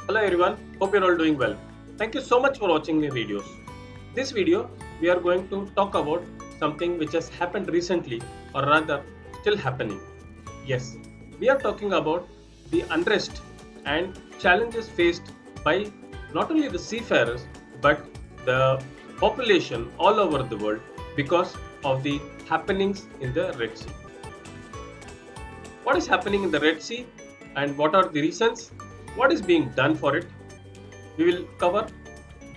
Hello everyone, hope you're all doing well. Thank you so much for watching my videos. This video we are going to talk about something which has happened recently, or rather still happening. Yes, we are talking about the unrest and challenges faced by not only the seafarers but the population all over the world because of the happenings in the Red Sea. What is happening in the Red Sea and what are the reasons? What is being done for it? We will cover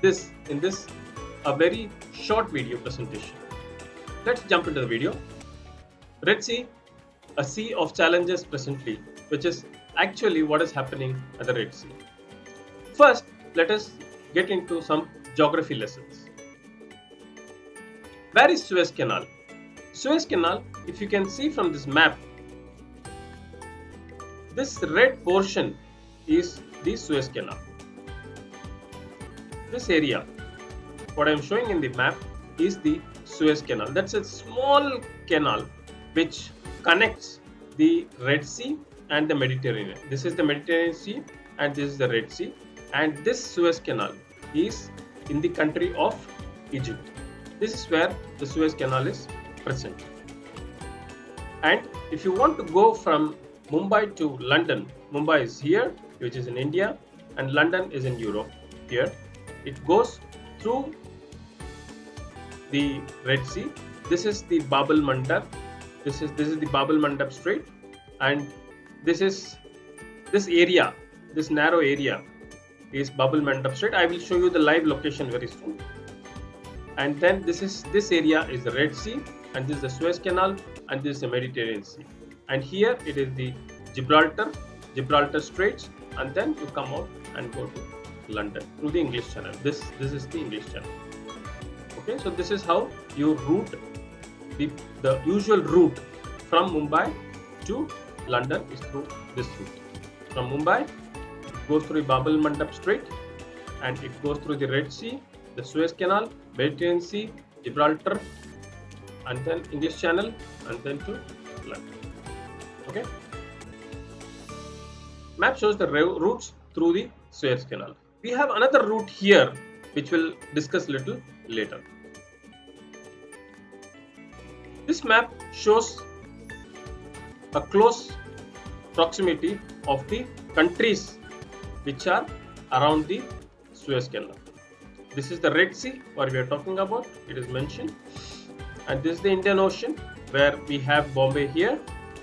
this in this a very short video presentation. Let's jump into the video. Red Sea, a sea of challenges presently, which is actually what is happening at the Red Sea. First, let us get into some geography lessons. Where is Suez Canal? Suez Canal, if you can see from this map, this red portion is the Suez Canal. This area, what I am showing in the map, is the Suez Canal. That's a small canal which connects the Red Sea and the Mediterranean. This is the Mediterranean Sea and this is the Red Sea. And this Suez Canal is in the country of Egypt. This is where the Suez Canal is present. And if you want to go from Mumbai to London, Mumbai is here, which is in India, and London is in Europe here. It goes through the Red Sea. This is the Bab el-Mandab. This is the Bab el-Mandab Strait, and this area, this narrow area, is Bab el-Mandab Strait. I will show you the live location very soon. And then this area is the Red Sea, and this is the Suez Canal, and this is the Mediterranean Sea. And here it is the Gibraltar Straits, and then you come out and go to London through the English Channel. This is the English Channel. Okay, so this is how you route the usual route from Mumbai to London is through this route. From Mumbai, it goes through the Bab el-Mandab Strait, and it goes through the Red Sea, the Suez Canal, Mediterranean Sea, Gibraltar, and then English Channel, and then to London. Okay. Map shows the routes through the Suez Canal. We have another route here which we'll discuss a little later. This map shows a close proximity of the countries which are around the Suez Canal. This is the Red Sea what we are talking about, it is mentioned, and this is the Indian Ocean where we have Bombay here,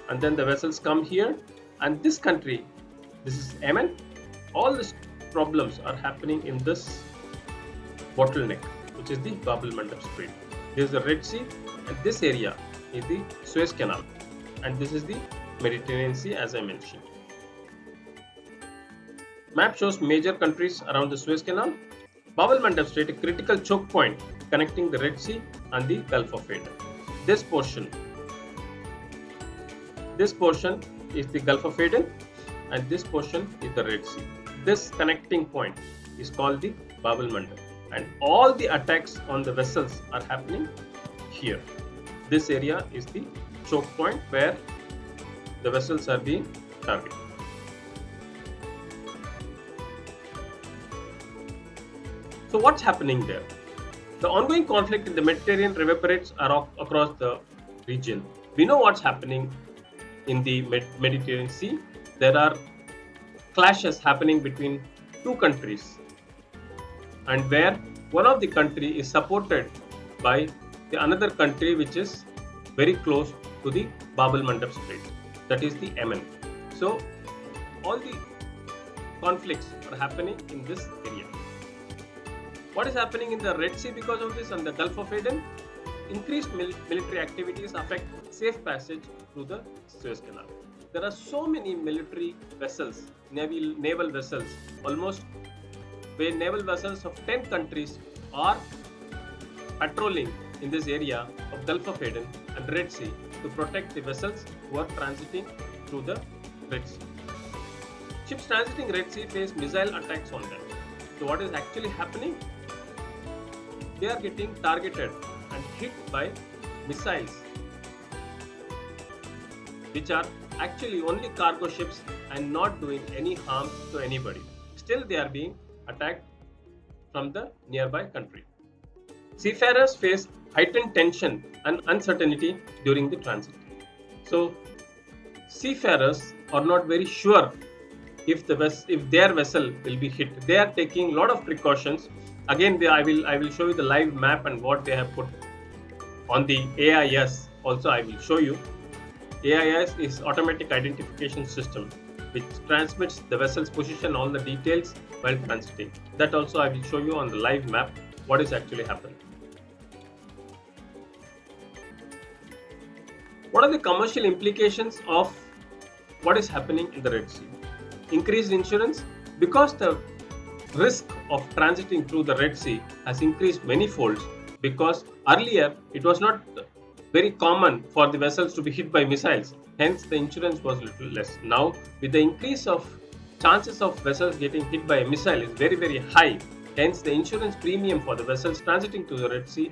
and then the vessels come here, and this country, this is Yemen. All these problems are happening in this bottleneck, which is the Bab el-Mandab Strait. This is the Red Sea, and this area is the Suez Canal, and this is the Mediterranean Sea, as I mentioned. Map shows major countries around the Suez Canal. Bab el-Mandab Strait, a critical choke point connecting the Red Sea and the Gulf of Aden. This portion is the Gulf of Aden, and this portion is the Red Sea. This connecting point is called the Bab el-Mandab, and all the attacks on the vessels are happening here. This area is the choke point where the vessels are being targeted. So what's happening there? The ongoing conflict in the Mediterranean reverberates across the region. We know what's happening in the Mediterranean Sea. There are clashes happening between two countries, and where one of the country is supported by the another country which is very close to the Bab el-Mandab Strait, that is the Yemen. So all the conflicts are happening in this area. What is happening in the Red Sea because of this and the Gulf of Aden? Increased military activities affect safe passage through the Suez Canal. There are so many military vessels, naval vessels, almost where naval vessels of 10 countries are patrolling in this area of Gulf of Aden and Red Sea to protect the vessels who are transiting through the Red Sea. Ships transiting Red Sea face missile attacks on them. So what is actually happening? They are getting targeted and hit by missiles, which are actually only cargo ships and not doing any harm to anybody. still they are being attacked from the nearby country. Seafarers face heightened tension and uncertainty during the transit. So seafarers are not very sure if their vessel will be hit. They are taking a lot of precautions. Again, I will show you the live map and what they have put on the AIS. Also, I will show you. AIS is automatic identification system, which transmits the vessel's position, all the details while transiting. That also I will show you on the live map what is actually happening. What are the commercial implications of what is happening in the Red Sea? Increased insurance, because the risk of transiting through the Red Sea has increased many folds, because earlier it was not very common for the vessels to be hit by missiles, hence the insurance was little less. Now with the increase of chances of vessels getting hit by a missile is very, very high, hence the insurance premium for the vessels transiting through the Red Sea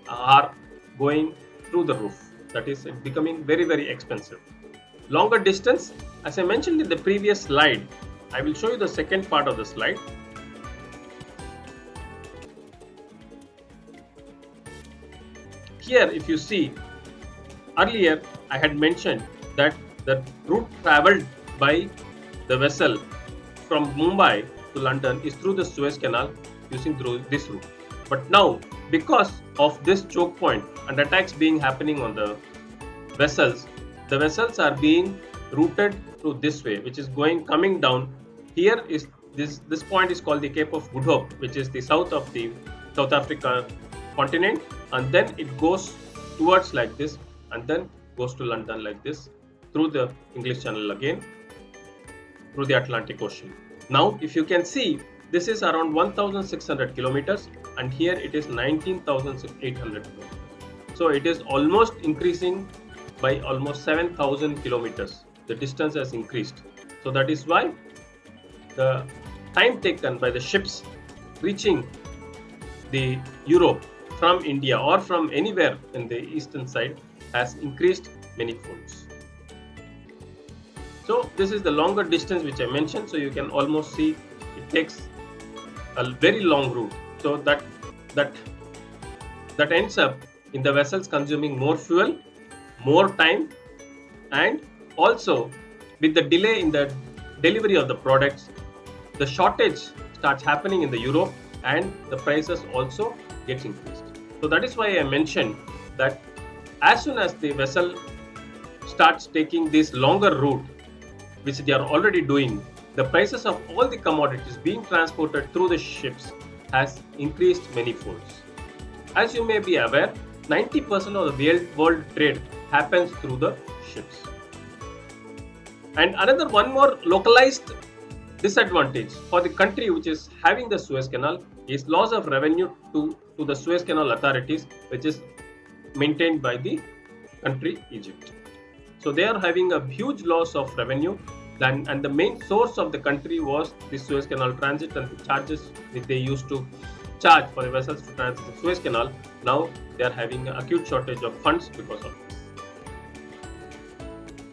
are going through the roof. That is becoming very, very expensive. Longer distance, as I mentioned in the previous slide, I will show you the second part of the slide. Here, if you see, earlier I had mentioned that the route traveled by the vessel from Mumbai to London is through the Suez Canal using through this route. But now, because of this choke point and attacks being happening on the vessels are being routed through this way, which is coming down. Here is this point is called the Cape of Good Hope, which is the south of the South Africa continent, and then it goes towards like this, and then goes to London like this through the English Channel again, through the Atlantic Ocean. Now, if you can see, this is around 1,600 kilometers, and here it is 19,800 kilometers. So it is almost increasing by almost 7,000 kilometers. The distance has increased. So that is why the time taken by the ships reaching the Europe from India or from anywhere in the eastern side has increased many folds. So this is the longer distance which I mentioned. So you can almost see it takes a very long route. So that ends up in the vessels consuming more fuel, more time, and also with the delay in the delivery of the products, the shortage starts happening in the Europe and the prices also gets increased. So that is why I mentioned that as soon as the vessel starts taking this longer route, which they are already doing, the prices of all the commodities being transported through the ships has increased many folds. As you may be aware, 90% of the world trade happens through the ships. And one more localized disadvantage for the country which is having the Suez Canal is loss of revenue to the Suez Canal authorities, which is maintained by the country Egypt. So they are having a huge loss of revenue, and the main source of the country was the Suez Canal transit and the charges that they used to charge for the vessels to transit the Suez Canal. Now they are having an acute shortage of funds because of this.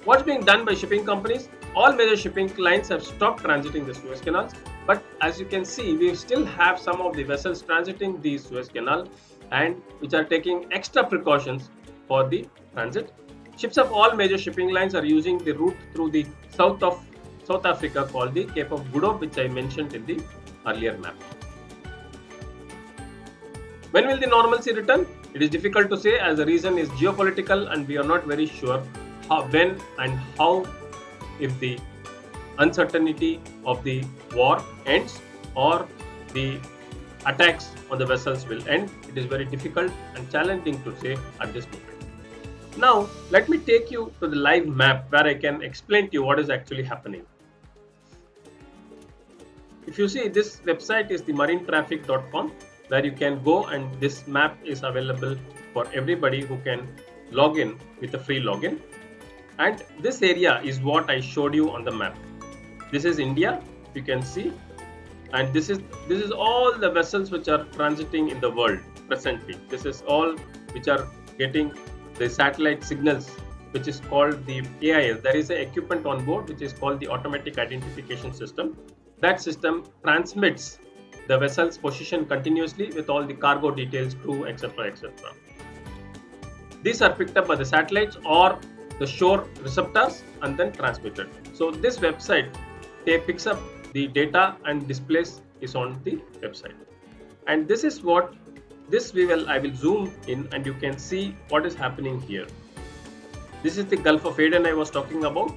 What's being done by shipping companies? All major shipping lines have stopped transiting the Suez Canals, but as you can see, we still have some of the vessels transiting the Suez Canal and which are taking extra precautions for the transit. Ships of all major shipping lines are using the route through the south of South Africa called the Cape of Good Hope, which I mentioned in the earlier map. When will the normalcy return? It is difficult to say, as the reason is geopolitical and we are not very sure when and how, if the uncertainty of the war ends or the attacks on the vessels will end. It is very difficult and challenging to say at this moment. Now, let me take you to the live map where I can explain to you what is actually happening. If you see, this website is the MarineTrafficcom, where you can go, and this map is available for everybody who can log in with a free login. And this area is what I showed you on the map. This is India, you can see, and this is all the vessels which are transiting in the world presently. This is all which are getting the satellite signals, which is called the AIS. There is an equipment on board which is called the automatic identification system. That system transmits the vessel's position continuously with all the cargo details, crew, etc. etc. These are picked up by the satellites or the shore receptors and then transmitted. So this website picks up the data and displays is on the website. And this is what I will zoom in and you can see what is happening here. This is the Gulf of Aden I was talking about.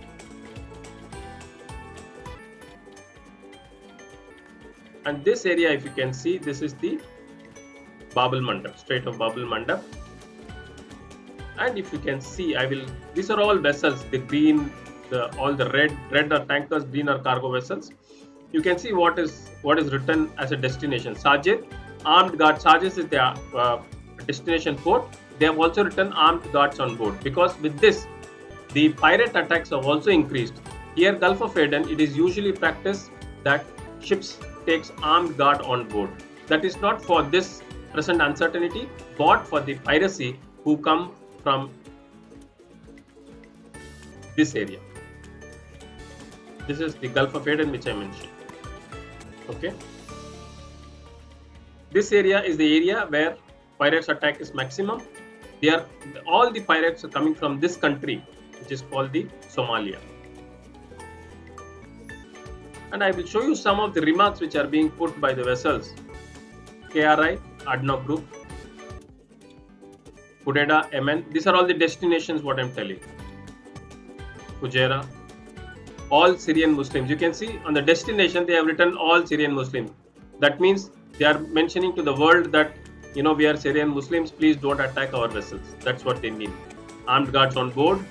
And this area, if you can see, this is the Bab el-Mandab, Strait of Bab el-Mandab. And if you can see, these are all vessels, the green, all the red are tankers, green are cargo vessels. You can see what is written as a destination. Sajid, armed guard. Sajid is their destination port. They have also written armed guards on board, because with this, the pirate attacks have also increased. Here, Gulf of Aden, it is usually practiced that ships takes armed guard on board. That is not for this present uncertainty, but for the piracy who come from this area. This is the Gulf of Aden which I mentioned. Okay. This area is the area where pirates attack is maximum. All the pirates are coming from this country, which is called the Somalia. And I will show you some of the remarks which are being put by the vessels. KRI, ADNOC Group, Kudeda, MN. These are all the destinations what I am telling. Fujairah, all Syrian Muslims. You can see on the destination they have written all Syrian Muslims. That means they are mentioning to the world that, we are Syrian Muslims, please don't attack our vessels. That's what they mean. Armed guards on board.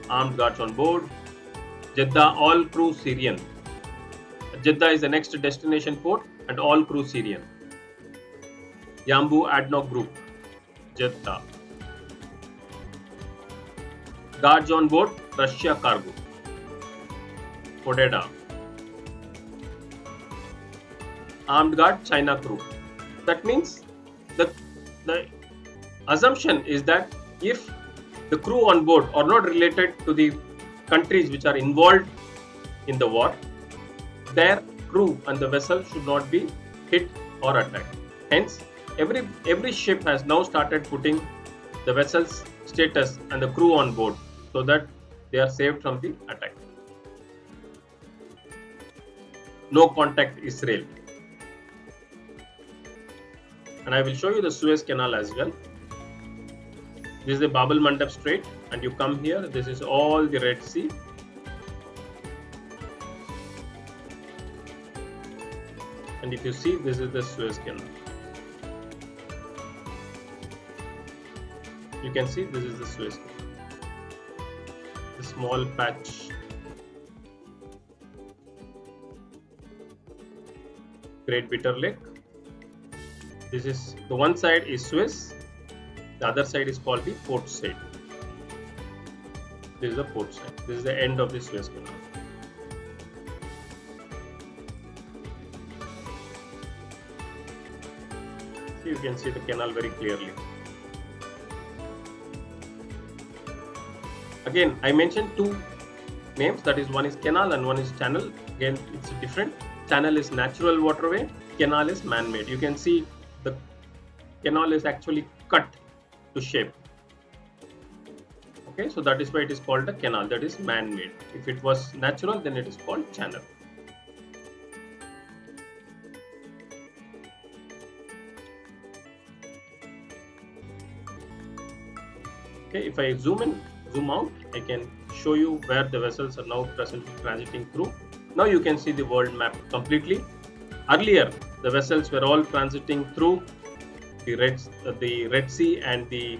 Armed guards on board. Jeddah, all crew Syrian. Jeddah is the next destination port and all crew Syrian. Yambu, ADNOC Group, Jeddah. Guards on board, Russia cargo. Kodeda. Armed guard, China crew. That means the assumption is that if the crew on board are not related to the countries which are involved in the war, their crew and the vessel should not be hit or attacked. Hence, every ship has now started putting the vessel's status and the crew on board so that they are saved from the attack. No contact Israel. And I will show you the Suez Canal as well. This is the Bab el-Mandab Strait, and you come here. This is all the Red Sea. And if you see, this is the Suez Canal. You can see this is the Suez Canal. The small patch. Great Bitter Lake. This is the one side is Suez, the other side is called the port side. This is the port side. This is the end of the Suez Canal. See, you can see the canal very clearly. Again, I mentioned two names, that is one is canal and one is channel. Again, it's different. Channel is natural waterway, canal is man-made. You can see the canal is actually cut to shape. Okay, so that is why it is called a canal, that is man-made. If it was natural, then it is called channel. Okay, if I zoom in, zoom out, I can show you where the vessels are now presently transiting through. Now you can see the world map completely. Earlier, the vessels were all transiting through the Red Sea and the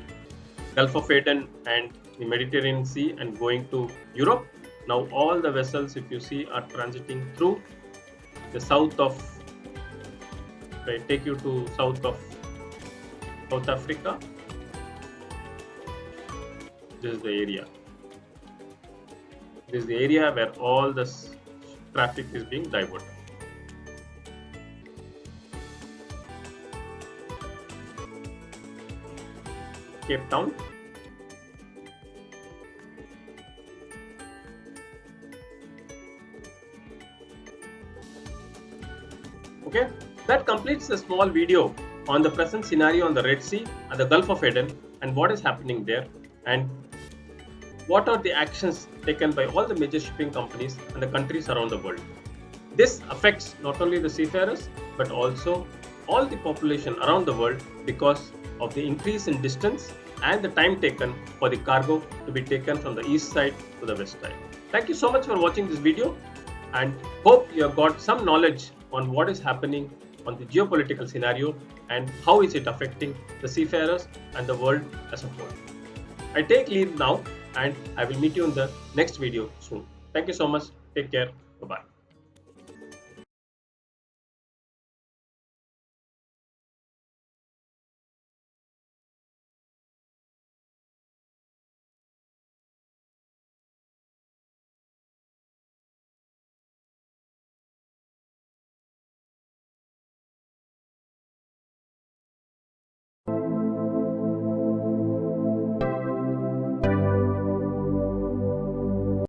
Gulf of Aden and the Mediterranean Sea and going to Europe. Now all the vessels, if you see, are transiting through the south of, if I take you to south of South Africa, this is the area. This is the area where all this traffic is being diverted. Cape Town. Okay, that completes the small video on the present scenario on the Red Sea and the Gulf of Aden and what is happening there, and what are the actions taken by all the major shipping companies and the countries around the world. This affects not only the seafarers but also all the population around the world because of the increase in distance and the time taken for the cargo to be taken from the east side to the west side. Thank you so much for watching this video, and hope you have got some knowledge on what is happening on the geopolitical scenario and how is it affecting the seafarers and the world as a whole. I take leave now, and I will meet you in the next video soon. Thank you so much. Take care. Bye-bye.